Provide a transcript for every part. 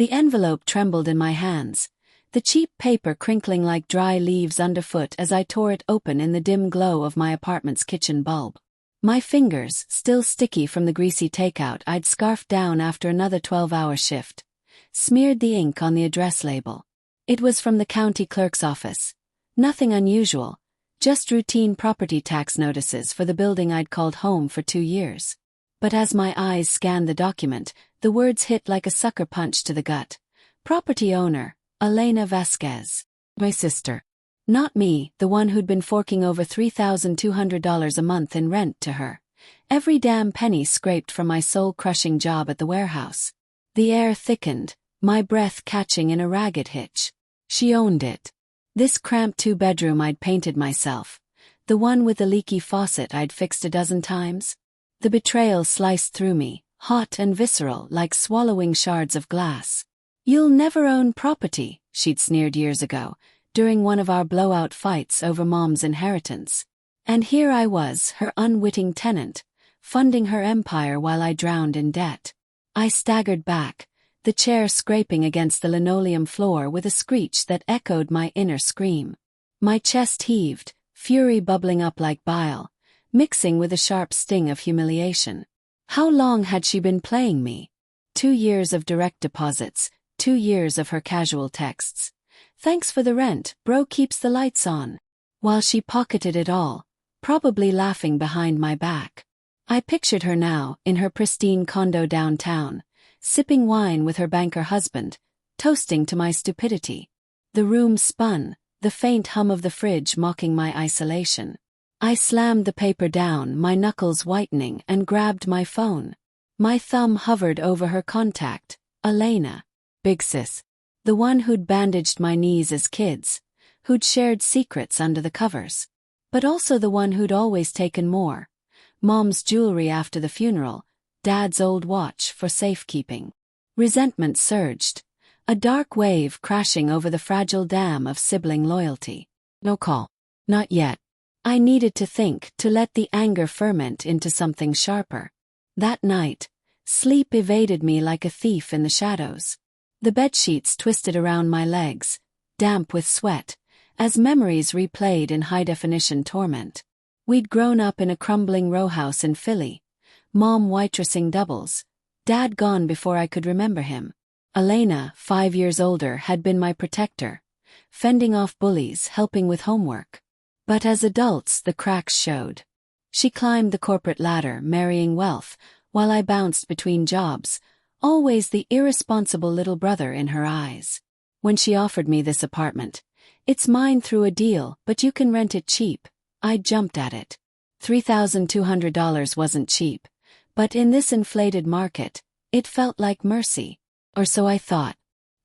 The envelope trembled in my hands, the cheap paper crinkling like dry leaves underfoot as I tore it open in the dim glow of my apartment's kitchen bulb. My fingers, still sticky from the greasy takeout I'd scarfed down after another 12-hour shift, smeared the ink on the address label. It was from the county clerk's office. Nothing unusual, just routine property tax notices for the building I'd called home for 2 years. But as my eyes scanned the document, the words hit like a sucker punch to the gut. Property owner, Elena Vasquez. My sister. Not me, the one who'd been forking over $3,200 a month in rent to her. Every damn penny scraped from my soul-crushing job at the warehouse. The air thickened, my breath catching in a ragged hitch. She owned it. This cramped 2-bedroom I'd painted myself. The one with the leaky faucet I'd fixed a dozen times. The betrayal sliced through me, hot and visceral like swallowing shards of glass. "You'll never own property," she'd sneered years ago, during one of our blowout fights over Mom's inheritance. And here I was, her unwitting tenant, funding her empire while I drowned in debt. I staggered back, the chair scraping against the linoleum floor with a screech that echoed my inner scream. My chest heaved, fury bubbling up like bile, mixing with a sharp sting of humiliation. How long had she been playing me? 2 years of direct deposits, 2 years of her casual texts. "Thanks for the rent, bro, keeps the lights on." While she pocketed it all, probably laughing behind my back. I pictured her now, in her pristine condo downtown, sipping wine with her banker husband, toasting to my stupidity. The room spun, the faint hum of the fridge mocking my isolation. I slammed the paper down, my knuckles whitening, and grabbed my phone. My thumb hovered over her contact, Elena. Big sis. The one who'd bandaged my knees as kids, who'd shared secrets under the covers. But also the one who'd always taken more. Mom's jewelry after the funeral, Dad's old watch for safekeeping. Resentment surged, a dark wave crashing over the fragile dam of sibling loyalty. No call. Not yet. I needed to think, to let the anger ferment into something sharper. That night, sleep evaded me like a thief in the shadows. The bedsheets twisted around my legs, damp with sweat, as memories replayed in high-definition torment. We'd grown up in a crumbling row house in Philly, Mom waitressing doubles, Dad gone before I could remember him. Elena, 5 years older, had been my protector, fending off bullies, helping with homework. But as adults, the cracks showed. She climbed the corporate ladder, marrying wealth, while I bounced between jobs, always the irresponsible little brother in her eyes. When she offered me this apartment, "It's mine through a deal, but you can rent it cheap," I jumped at it. $3,200 wasn't cheap, but in this inflated market, it felt like mercy. Or so I thought.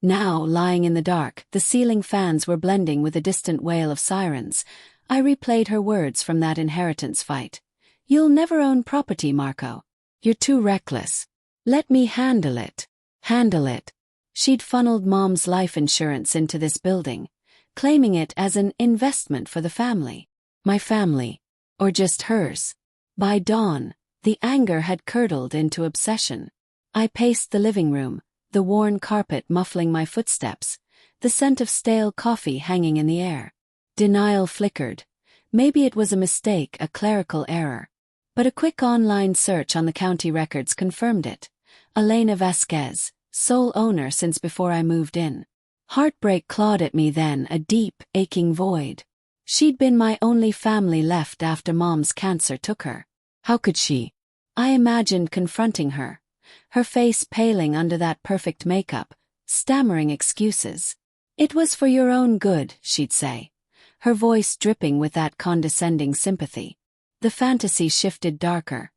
Now, lying in the dark, the ceiling fans were blending with a distant wail of sirens. I replayed her words from that inheritance fight. "You'll never own property, Marco. You're too reckless. Let me handle it." Handle it. She'd funneled Mom's life insurance into this building, claiming it as an investment for the family. My family. Or just hers. By dawn, the anger had curdled into obsession. I paced the living room, the worn carpet muffling my footsteps, the scent of stale coffee hanging in the air. Denial flickered. Maybe it was a mistake, a clerical error. But a quick online search on the county records confirmed it. Elena Vasquez, sole owner since before I moved in. Heartbreak clawed at me then, a deep, aching void. She'd been my only family left after Mom's cancer took her. How could she? I imagined confronting her, her face paling under that perfect makeup, stammering excuses. "It was for your own good," she'd say, her voice dripping with that condescending sympathy. The fantasy shifted darker,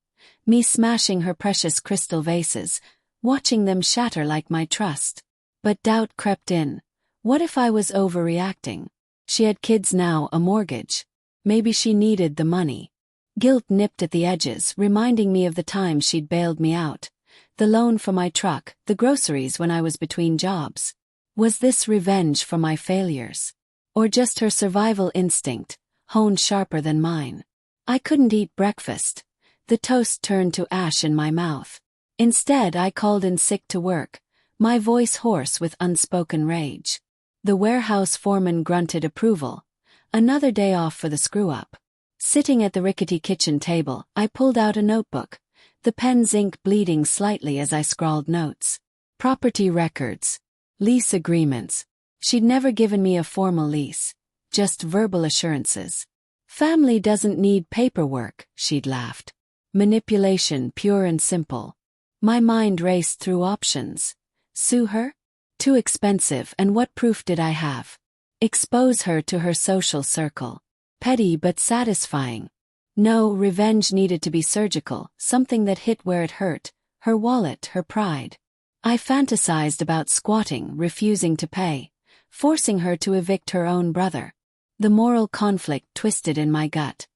me smashing her precious crystal vases, watching them shatter like my trust. But doubt crept in. What if I was overreacting? She had kids now, a mortgage. Maybe she needed the money. Guilt nipped at the edges, reminding me of the time she'd bailed me out. The loan for my truck, the groceries when I was between jobs. Was this revenge for my failures? Or just her survival instinct, honed sharper than mine? I couldn't eat breakfast. The toast turned to ash in my mouth. Instead, I called in sick to work, my voice hoarse with unspoken rage. The warehouse foreman grunted approval. Another day off for the screw-up. Sitting at the rickety kitchen table, I pulled out a notebook, the pen's ink bleeding slightly as I scrawled notes. Property records. Lease agreements. She'd never given me a formal lease, just verbal assurances. Family doesn't need paperwork, she'd laughed. Manipulation, pure and simple. My mind raced through options. Sue her? Too expensive, and what proof did I have? Expose her to her social circle. Petty but satisfying. No, revenge needed to be surgical, something that hit where it hurt, her wallet, her pride. I fantasized about squatting, refusing to pay, forcing her to evict her own brother. The moral conflict twisted in my gut.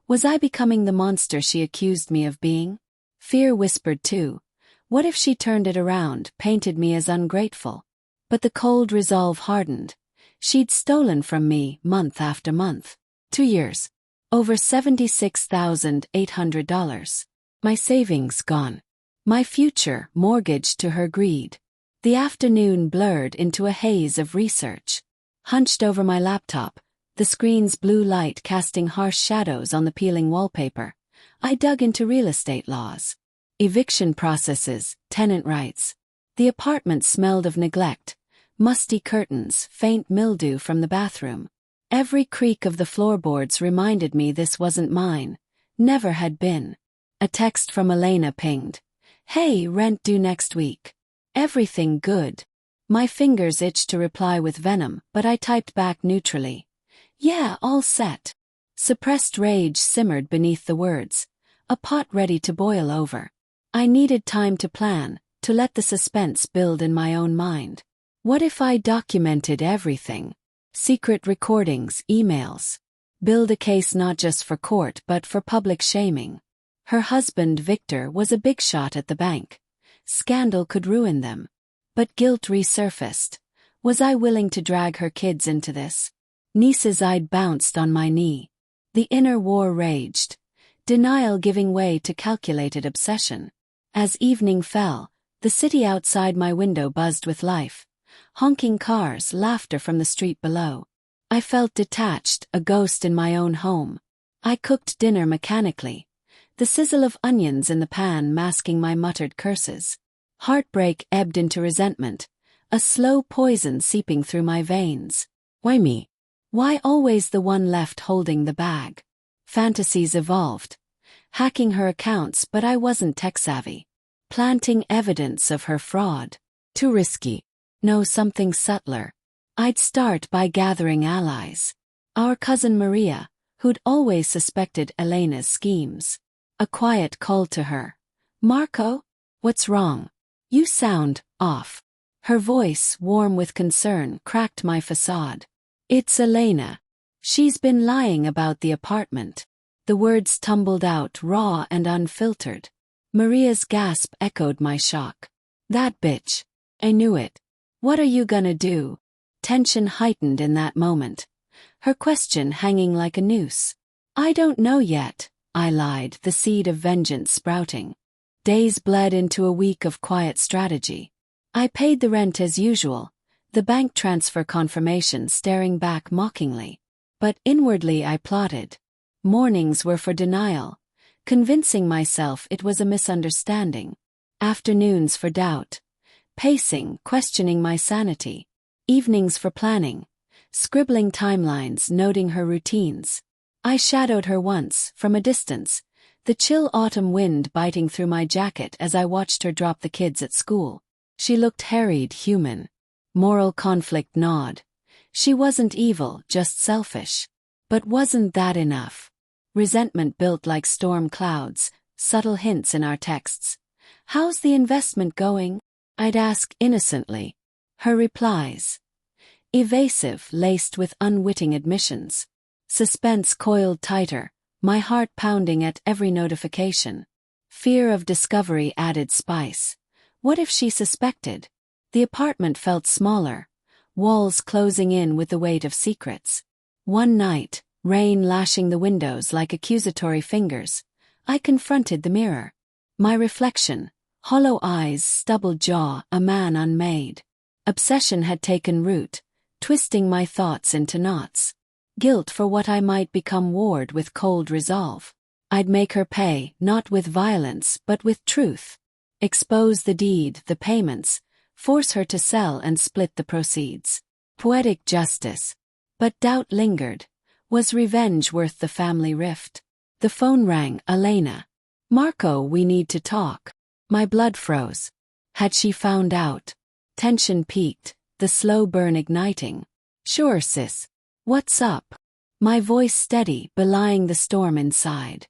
Was I becoming the monster she accused me of being? Fear whispered too. What if she turned it around, painted me as ungrateful? But the cold resolve hardened. She'd stolen from me month after month. 2 years. Over $76,800. My savings gone. My future mortgaged to her greed. The afternoon blurred into a haze of research. Hunched over my laptop, the screen's blue light casting harsh shadows on the peeling wallpaper, I dug into real estate laws. Eviction processes, tenant rights. The apartment smelled of neglect, musty curtains, faint mildew from the bathroom. Every creak of the floorboards reminded me this wasn't mine, never had been. A text from Elena pinged. Hey, rent due next week. Everything good. My fingers itched to reply with venom, but I typed back neutrally. Yeah, all set. Suppressed rage simmered beneath the words, a pot ready to boil over. I needed time to plan, to let the suspense build in my own mind. What if I documented everything? Secret recordings, emails. Build a case not just for court but for public shaming. Her husband, Victor, was a big shot at the bank. Scandal could ruin them. But guilt resurfaced. Was I willing to drag her kids into this? Nieces I'd bounced on my knee. The inner war raged. Denial giving way to calculated obsession. As evening fell, the city outside my window buzzed with life. Honking cars, laughter from the street below. I felt detached, a ghost in my own home. I cooked dinner mechanically. The sizzle of onions in the pan masking my muttered curses. Heartbreak ebbed into resentment, a slow poison seeping through my veins. Why me? Why always the one left holding the bag? Fantasies evolved. Hacking her accounts, but I wasn't tech-savvy. Planting evidence of her fraud. Too risky. No, something subtler. I'd start by gathering allies. Our cousin Maria, who'd always suspected Elena's schemes. A quiet call to her. Marco? What's wrong? You sound off. Her voice, warm with concern, cracked my facade. It's Elena. She's been lying about the apartment. The words tumbled out raw and unfiltered. Maria's gasp echoed my shock. That bitch. I knew it. What are you gonna do? Tension heightened in that moment. Her question hanging like a noose. I don't know yet, I lied, the seed of vengeance sprouting. Days bled into a week of quiet strategy. I paid the rent as usual, the bank transfer confirmation staring back mockingly. But inwardly I plotted. Mornings were for denial, convincing myself it was a misunderstanding. Afternoons for doubt. Pacing, questioning my sanity. Evenings for planning. Scribbling timelines, noting her routines. I shadowed her once, from a distance, the chill autumn wind biting through my jacket as I watched her drop the kids at school. She looked harried, human. Moral conflict gnawed. She wasn't evil, just selfish. But wasn't that enough? Resentment built like storm clouds, subtle hints in our texts. How's the investment going? I'd ask innocently. Her replies. Evasive, laced with unwitting admissions. Suspense coiled tighter, my heart pounding at every notification. Fear of discovery added spice. What if she suspected? The apartment felt smaller, walls closing in with the weight of secrets. One night, rain lashing the windows like accusatory fingers, I confronted the mirror. My reflection, Hollow eyes, stubbled jaw, a man unmade. Obsession had taken root, twisting my thoughts into knots. Guilt for what I might become warred with cold resolve. I'd make her pay, not with violence, but with truth. Expose the deed, the payments, force her to sell and split the proceeds. Poetic justice. But doubt lingered. Was revenge worth the family rift? The phone rang. Elena. Marco, we need to talk. My blood froze. Had she found out? Tension peaked, the slow burn igniting. Sure, sis. What's up? My voice steady, belying the storm inside.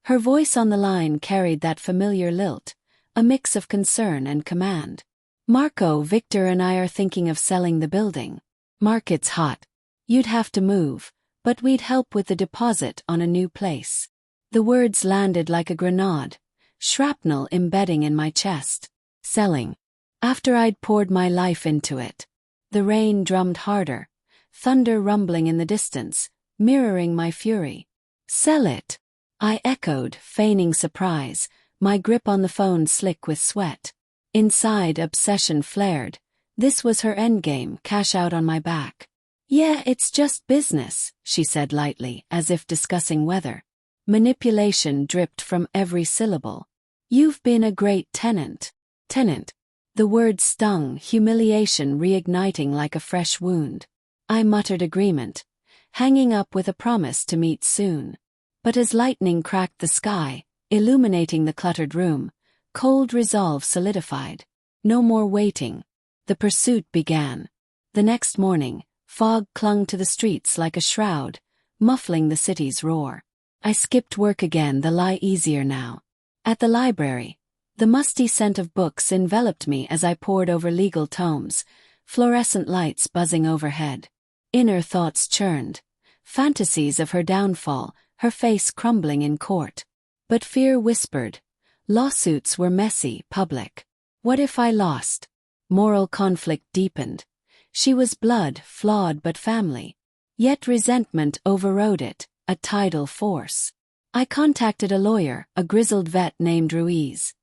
Her voice on the line carried that familiar lilt, a mix of concern and command. Marco, Victor and I are thinking of selling the building. Market's hot. You'd have to move, but we'd help with the deposit on a new place. The words landed like a grenade, shrapnel embedding in my chest. Selling. After I'd poured my life into it. The rain drummed harder, thunder rumbling in the distance, mirroring my fury. Sell it. I echoed, feigning surprise, my grip on the phone slick with sweat. Inside, obsession flared. This was her endgame, cash out on my back. Yeah, it's just business, she said lightly, as if discussing weather. Manipulation dripped from every syllable. You've been a great tenant. Tenant. The word stung, humiliation reigniting like a fresh wound. I muttered agreement, hanging up with a promise to meet soon. But as lightning cracked the sky, illuminating the cluttered room, cold resolve solidified. No more waiting. The pursuit began. The next morning, fog clung to the streets like a shroud, muffling the city's roar. I skipped work again, the lie easier now. At the library, the musty scent of books enveloped me as I pored over legal tomes, fluorescent lights buzzing overhead. Inner thoughts churned, fantasies of her downfall, her face crumbling in court. But fear whispered. Lawsuits were messy, public. What if I lost? Moral conflict deepened. She was blood, flawed but family. Yet resentment overrode it, a tidal force. I contacted a lawyer, a grizzled vet named Ruiz.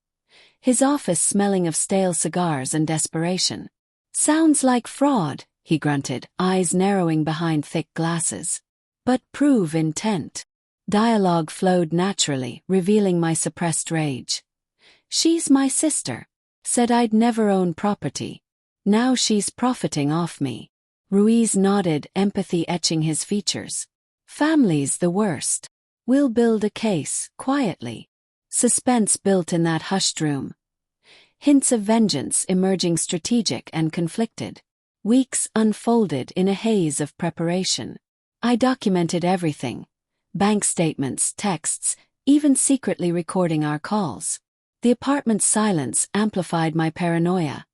His office smelling of stale cigars and desperation. Sounds like fraud, he grunted, eyes narrowing behind thick glasses. But prove intent. Dialogue flowed naturally, revealing my suppressed rage. She's my sister. Said I'd never own property. Now she's profiting off me. Ruiz nodded, empathy etching his features. Family's the worst. We'll build a case, quietly. Suspense built in that hushed room. Hints of vengeance emerging strategic and conflicted. Weeks unfolded in a haze of preparation. I documented everything. Bank statements, texts, even secretly recording our calls. The apartment's silence amplified my paranoia.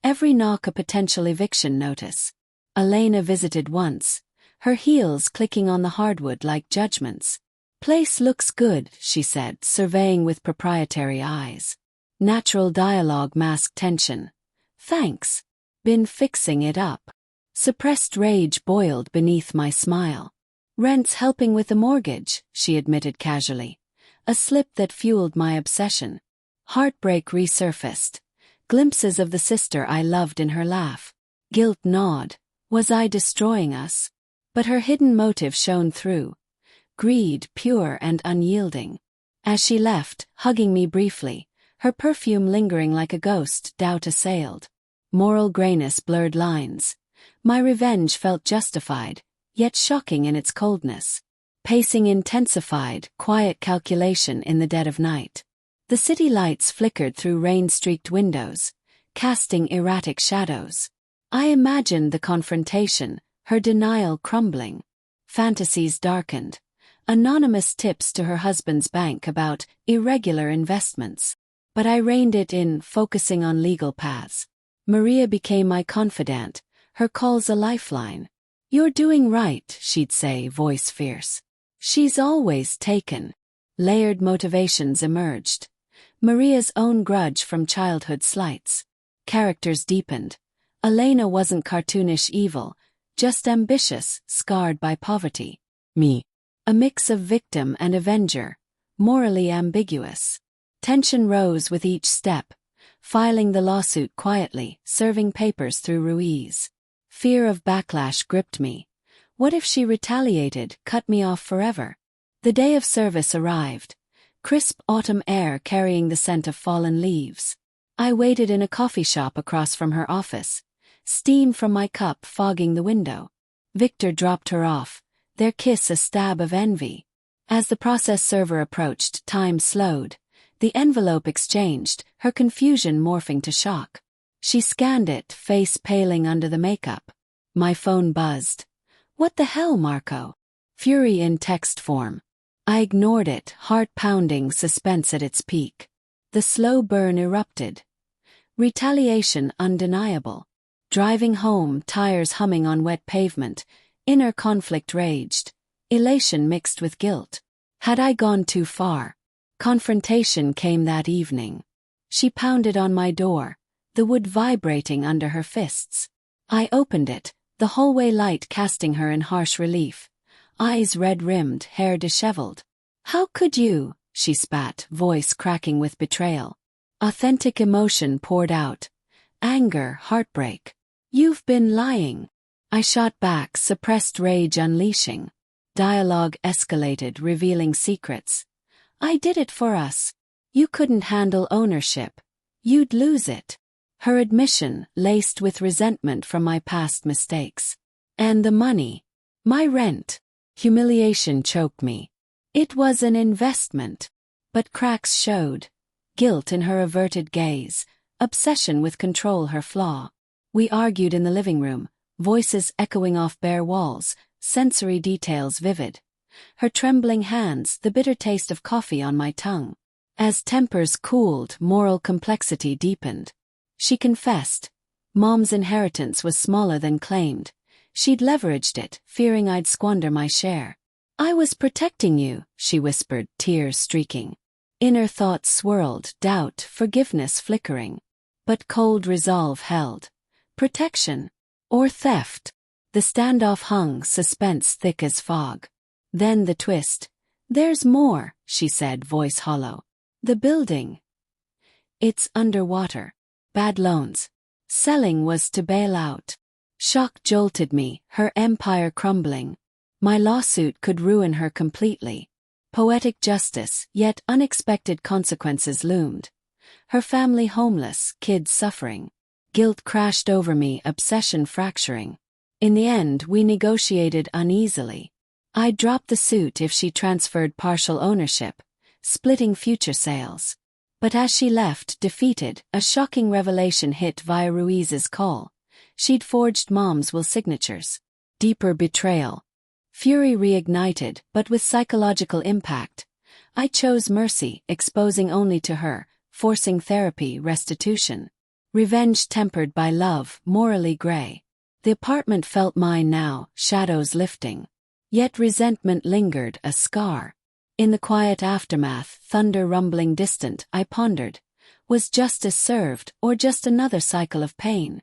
Every knock a potential eviction notice. Elena visited once, her heels clicking on the hardwood like judgments. Place looks good, she said, surveying with proprietary eyes. Natural dialogue masked tension. Thanks. Been fixing it up. Suppressed rage boiled beneath my smile. Rent's helping with the mortgage, she admitted casually. A slip that fueled my obsession. Heartbreak resurfaced. Glimpses of the sister I loved in her laugh. Guilt gnawed. Was I destroying us? But her hidden motive shone through. Greed, pure and unyielding. As she left, hugging me briefly, her perfume lingering like a ghost, doubt assailed. Moral grayness blurred lines. My revenge felt justified, yet shocking in its coldness. Pacing intensified, quiet calculation in the dead of night. The city lights flickered through rain-streaked windows, casting erratic shadows. I imagined the confrontation, her denial crumbling. Fantasies darkened. Anonymous tips to her husband's bank about irregular investments. But I reined it in, focusing on legal paths. Maria became my confidant, her calls a lifeline. You're doing right, she'd say, voice fierce. She's always taken. Layered motivations emerged. Maria's own grudge from childhood slights. Characters deepened. Elena wasn't cartoonish evil, just ambitious, scarred by poverty. Me. A mix of victim and avenger, morally ambiguous. Tension rose with each step, filing the lawsuit quietly, serving papers through Ruiz. Fear of backlash gripped me. What if she retaliated, cut me off forever? The day of service arrived. Crisp autumn air carrying the scent of fallen leaves. I waited in a coffee shop across from her office. Steam from my cup fogging the window. Victor dropped her off, their kiss a stab of envy. As the process server approached, time slowed. The envelope exchanged, her confusion morphing to shock. She scanned it, face paling under the makeup. My phone buzzed. What the hell, Marco? Fury in text form. I ignored it, heart pounding, suspense at its peak. The slow burn erupted. Retaliation undeniable. Driving home, tires humming on wet pavement, inner conflict raged. Elation mixed with guilt. Had I gone too far? Confrontation came that evening. She pounded on my door, the wood vibrating under her fists. I opened it, the hallway light casting her in harsh relief. Eyes red-rimmed, hair disheveled. How could you? She spat, voice cracking with betrayal. Authentic emotion poured out. Anger, heartbreak. You've been lying. I shot back, suppressed rage unleashing. Dialogue escalated, revealing secrets. I did it for us. You couldn't handle ownership. You'd lose it. Her admission, laced with resentment from my past mistakes. And the money. My rent. Humiliation choked me. It was an investment. But cracks showed. Guilt in her averted gaze. Obsession with control her flaw. We argued in the living room, voices echoing off bare walls, sensory details vivid. Her trembling hands, the bitter taste of coffee on my tongue. As tempers cooled, moral complexity deepened. She confessed. Mom's inheritance was smaller than claimed. She'd leveraged it, fearing I'd squander my share. I was protecting you, she whispered, tears streaking. Inner thoughts swirled, doubt, forgiveness flickering. But cold resolve held. Protection. Or theft. The standoff hung, suspense thick as fog. Then the twist. There's more, she said, voice hollow. The building. It's underwater. Bad loans. Selling was to bail out. Shock jolted me, her empire crumbling. My lawsuit could ruin her completely. Poetic justice, yet unexpected consequences loomed. Her family homeless, kids suffering. Guilt crashed over me, obsession fracturing. In the end, we negotiated uneasily. I'd drop the suit if she transferred partial ownership, splitting future sales. But as she left, defeated, a shocking revelation hit via Ruiz's call. She'd forged Mom's will signatures. Deeper betrayal. Fury reignited, but with psychological impact. I chose mercy, exposing only to her, forcing therapy, restitution. Revenge tempered by love, morally gray. The apartment felt mine now, shadows lifting. Yet resentment lingered, a scar. In the quiet aftermath, thunder rumbling distant, I pondered. Was justice served, or just another cycle of pain?